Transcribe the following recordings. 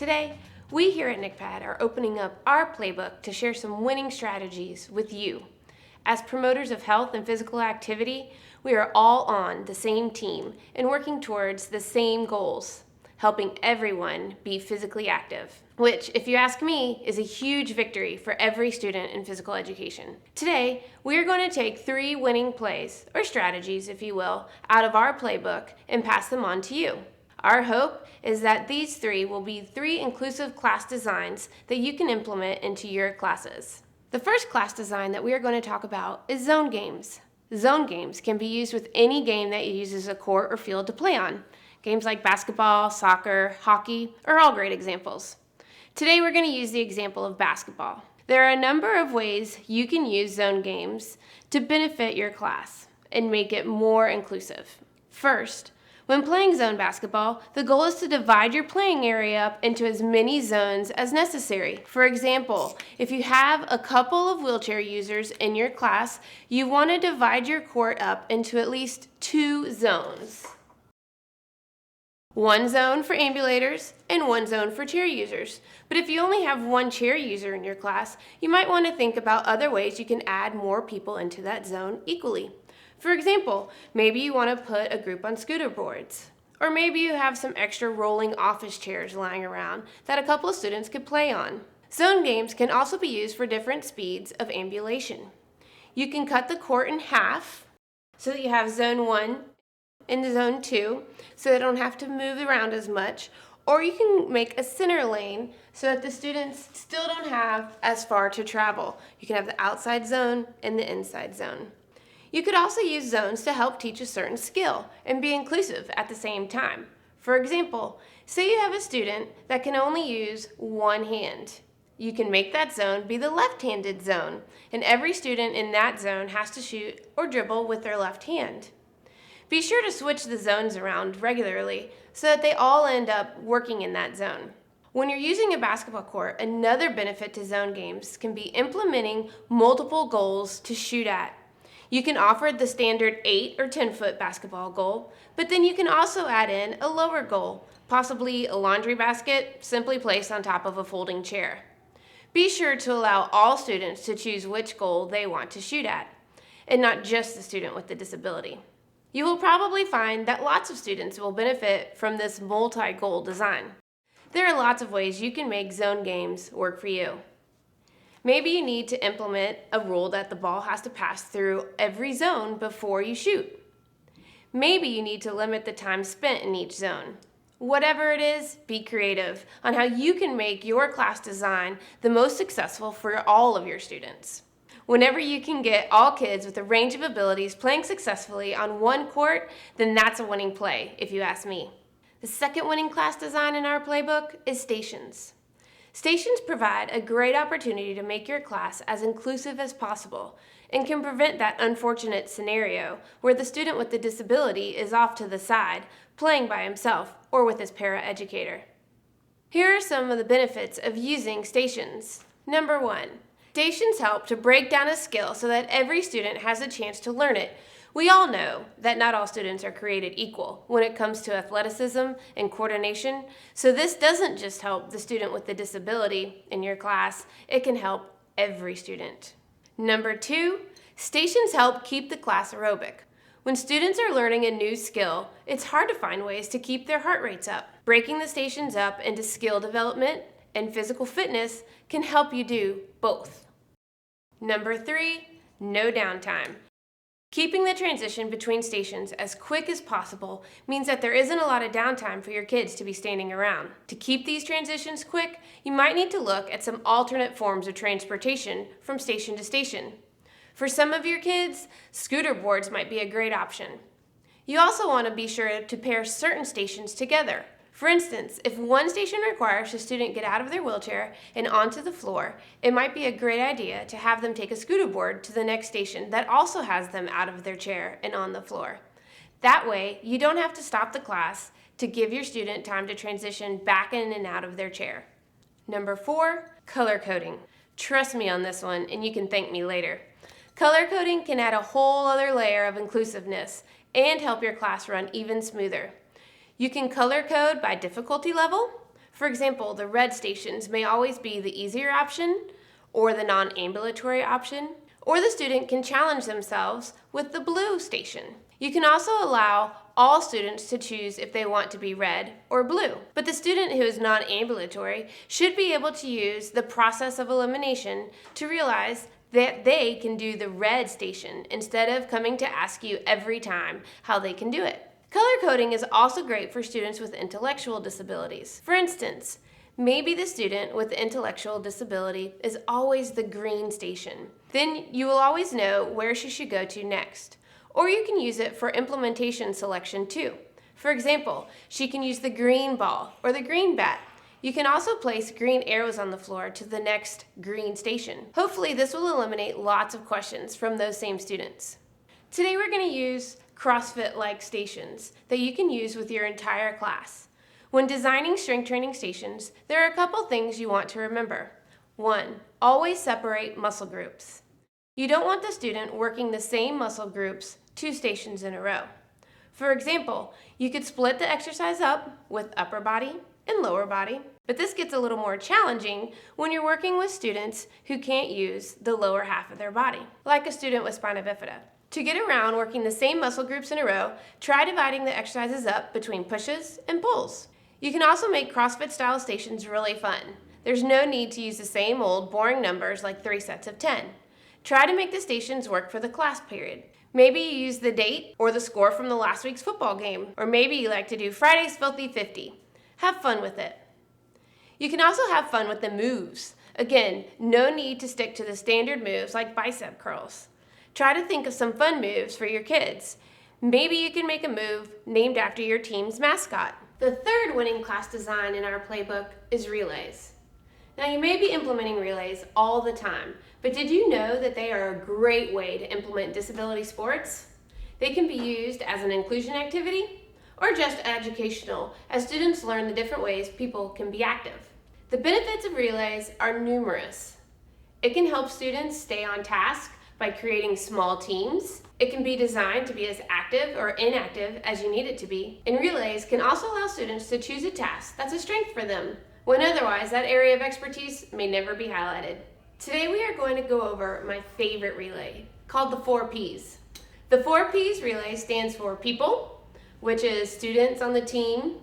Today, we here at NCHPAD are opening up our playbook to share some winning strategies with you. As promoters of health and physical activity, we are all on the same team and working towards the same goals, helping everyone be physically active, which, if you ask me, is a huge victory for every student in physical education. Today, we are going to take 3 winning plays, or strategies if you will, out of our playbook and pass them on to you. Our hope is that these 3 will be 3 inclusive class designs that you can implement into your classes. The first class design that we are going to talk about is zone games. Zone games can be used with any game that uses a court or field to play on. Games like basketball, soccer, hockey are all great examples. Today we're going to use the example of basketball. There are a number of ways you can use zone games to benefit your class and make it more inclusive. First, when playing zone basketball, the goal is to divide your playing area up into as many zones as necessary. For example, if you have a couple of wheelchair users in your class, you want to divide your court up into at least 2 zones. 1 zone for ambulators and 1 zone for chair users. But if you only have 1 chair user in your class, you might want to think about other ways you can add more people into that zone equally. For example, maybe you want to put a group on scooter boards. Or maybe you have some extra rolling office chairs lying around that a couple of students could play on. Zone games can also be used for different speeds of ambulation. You can cut the court in half so that you have zone 1 and zone 2 so they don't have to move around as much. Or you can make a center lane so that the students still don't have as far to travel. You can have the outside zone and the inside zone. You could also use zones to help teach a certain skill and be inclusive at the same time. For example, say you have a student that can only use 1 hand. You can make that zone be the left-handed zone, and every student in that zone has to shoot or dribble with their left hand. Be sure to switch the zones around regularly so that they all end up working in that zone. When you're using a basketball court, another benefit to zone games can be implementing multiple goals to shoot at. You can offer the standard 8 or 10-foot basketball goal, but then you can also add in a lower goal, possibly a laundry basket simply placed on top of a folding chair. Be sure to allow all students to choose which goal they want to shoot at, and not just the student with the disability. You will probably find that lots of students will benefit from this multi-goal design. There are lots of ways you can make zone games work for you. Maybe you need to implement a rule that the ball has to pass through every zone before you shoot. Maybe you need to limit the time spent in each zone. Whatever it is, be creative on how you can make your class design the most successful for all of your students. Whenever you can get all kids with a range of abilities playing successfully on 1 court, then that's a winning play, if you ask me. The second winning class design in our playbook is stations. Stations provide a great opportunity to make your class as inclusive as possible and can prevent that unfortunate scenario where the student with the disability is off to the side, playing by himself or with his paraeducator. Here are some of the benefits of using stations. Number 1, stations help to break down a skill so that every student has a chance to learn it. We all know that not all students are created equal when it comes to athleticism and coordination, so this doesn't just help the student with the disability in your class, it can help every student. Number 2, stations help keep the class aerobic. When students are learning a new skill, it's hard to find ways to keep their heart rates up. Breaking the stations up into skill development and physical fitness can help you do both. Number 3, no downtime. Keeping the transition between stations as quick as possible means that there isn't a lot of downtime for your kids to be standing around. To keep these transitions quick, you might need to look at some alternate forms of transportation from station to station. For some of your kids, scooter boards might be a great option. You also want to be sure to pair certain stations together. For instance, if one station requires a student get out of their wheelchair and onto the floor, it might be a great idea to have them take a scooter board to the next station that also has them out of their chair and on the floor. That way, you don't have to stop the class to give your student time to transition back in and out of their chair. Number 4, color coding. Trust me on this one, and you can thank me later. Color coding can add a whole other layer of inclusiveness and help your class run even smoother. You can color code by difficulty level. For example, the red stations may always be the easier option or the non-ambulatory option, or the student can challenge themselves with the blue station. You can also allow all students to choose if they want to be red or blue, but the student who is non-ambulatory should be able to use the process of elimination to realize that they can do the red station instead of coming to ask you every time how they can do it. Color coding is also great for students with intellectual disabilities. For instance, maybe the student with intellectual disability is always the green station. Then you will always know where she should go to next. Or you can use it for implementation selection too. For example, she can use the green ball or the green bat. You can also place green arrows on the floor to the next green station. Hopefully this will eliminate lots of questions from those same students. Today we're going to use CrossFit-like stations that you can use with your entire class. When designing strength training stations, there are a couple things you want to remember. 1. Always separate muscle groups. You don't want the student working the same muscle groups 2 stations in a row. For example, you could split the exercise up with upper body and lower body, but this gets a little more challenging when you're working with students who can't use the lower half of their body, like a student with spina bifida. To get around working the same muscle groups in a row, try dividing the exercises up between pushes and pulls. You can also make CrossFit-style stations really fun. There's no need to use the same old boring numbers like 3 sets of 10. Try to make the stations work for the class period. Maybe you use the date or the score from the last week's football game, or maybe you like to do Friday's Filthy 50. Have fun with it. You can also have fun with the moves. Again, no need to stick to the standard moves like bicep curls. Try to think of some fun moves for your kids. Maybe you can make a move named after your team's mascot. The third winning class design in our playbook is relays. Now you may be implementing relays all the time, but did you know that they are a great way to implement disability sports? They can be used as an inclusion activity or just educational as students learn the different ways people can be active. The benefits of relays are numerous. It can help students stay on task by creating small teams. It can be designed to be as active or inactive as you need it to be. And relays can also allow students to choose a task that's a strength for them, when otherwise that area of expertise may never be highlighted. Today we are going to go over my favorite relay, called the 4 Ps. The 4 Ps relay stands for people, which is students on the team,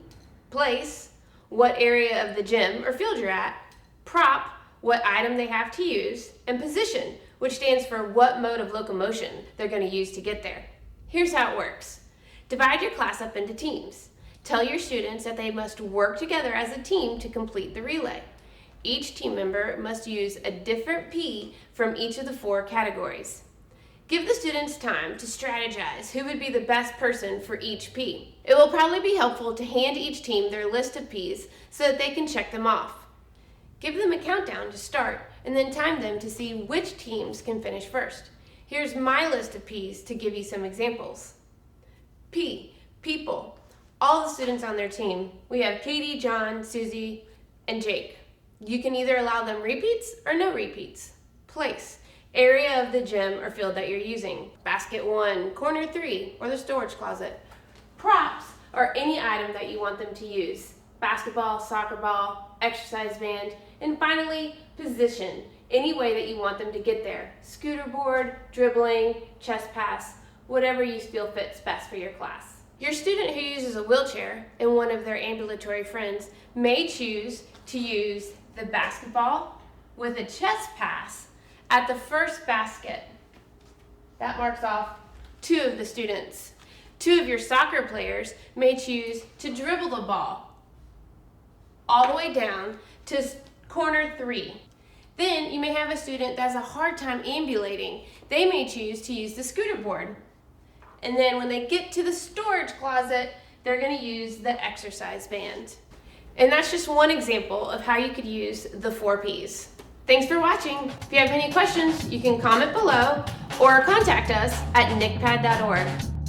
place, what area of the gym or field you're at, prop, what item they have to use, and position, which stands for what mode of locomotion they're going to use to get there. Here's how it works. Divide your class up into teams. Tell your students that they must work together as a team to complete the relay. Each team member must use a different P from each of the 4 categories. Give the students time to strategize who would be the best person for each P. It will probably be helpful to hand each team their list of Ps so that they can check them off. Give them a countdown to start and then time them to see which teams can finish first. Here's my list of Ps to give you some examples. P, people. All the students on their team. We have Katie, John, Susie, and Jake. You can either allow them repeats or no repeats. Place, area of the gym or field that you're using. Basket 1, corner 3, or the storage closet. Props are any item that you want them to use. Basketball, soccer ball, exercise band, and finally, position, any way that you want them to get there. Scooter board, dribbling, chest pass, whatever you feel fits best for your class. Your student who uses a wheelchair and one of their ambulatory friends may choose to use the basketball with a chest pass at the first basket. That marks off 2 of the students. 2 of your soccer players may choose to dribble the ball all the way down to corner 3. Then you may have a student that has a hard time ambulating. They may choose to use the scooter board. And then when they get to the storage closet, they're going to use the exercise band. And that's just one example of how you could use the 4 Ps. Thanks for watching. If you have any questions, you can comment below or contact us at NCHPAD.org.